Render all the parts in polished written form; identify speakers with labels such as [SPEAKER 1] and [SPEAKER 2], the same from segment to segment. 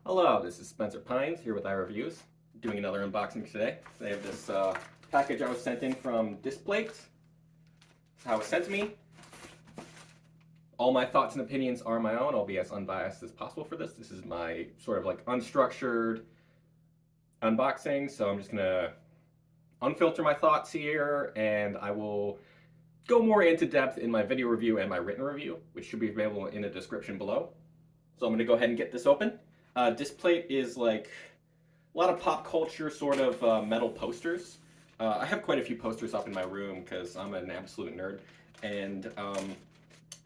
[SPEAKER 1] Hello, this is Spencer Pines here with iReviews, doing another unboxing today. I have this package I was sent in from Displate. That's how it was sent to me. All my thoughts and opinions are my own. I'll be as unbiased as possible for this. This is my sort of like unstructured unboxing, so I'm just gonna unfilter my thoughts here, and I will go more into depth in my video review and my written review, which should be available in the description below. So I'm gonna go ahead and get this open. Displate is like a lot of pop culture sort of metal posters. I have quite a few posters up in my room because I'm an absolute nerd. And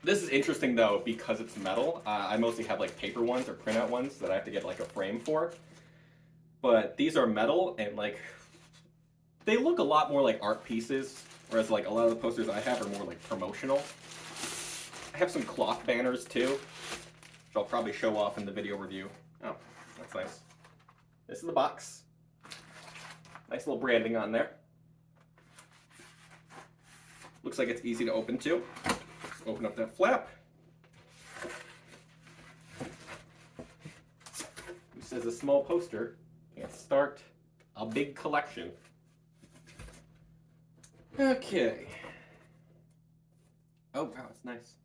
[SPEAKER 1] this is interesting though because it's metal. I mostly have like paper ones or printout ones that I have to get like a frame for. But these are metal and like they look a lot more like art pieces, whereas like a lot of the posters I have are more like promotional. I have some cloth banners too, which I'll probably show off in the video review. Oh, that's nice. This is the box. Nice little branding on there. Looks like it's easy to open too. Just open up that flap. It says a small poster can start a big collection. Okay. Oh wow, it's nice.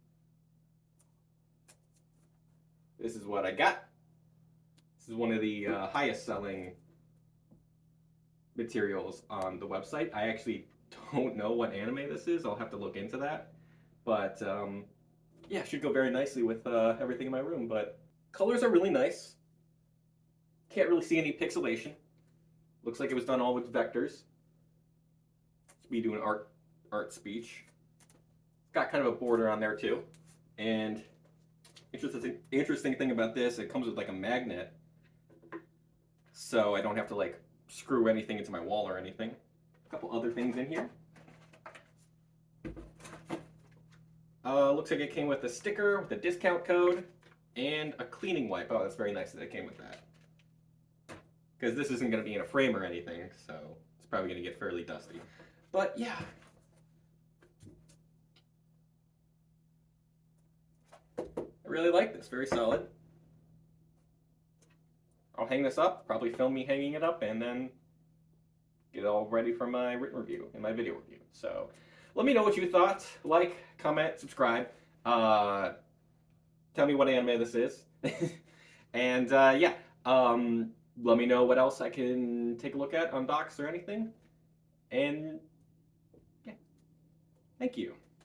[SPEAKER 1] This is what I got. This is one of the highest selling materials on the website. I actually don't know what anime this is. I'll have to look into that. But yeah, it should go very nicely with everything in my room. But colors are really nice. Can't really see any pixelation. Looks like it was done all with vectors. It's me doing art speech. It's got kind of a border on there too. And interesting thing about this, it comes with like a magnet. So I don't have to like screw anything into my wall or anything. A couple other things in here. Looks like it came with a sticker with a discount code and a cleaning wipe. Oh, that's very nice that it came with that. Because this isn't going to be in a frame or anything, so it's probably going to get fairly dusty. But yeah. I really like this, very solid. I'll hang this up, probably film me hanging it up, and then get it all ready for my written review and my video review. So let me know what you thought. Like, comment, subscribe. Tell me what anime this is. And yeah, let me know what else I can take a look at, unbox or anything. And yeah, thank you.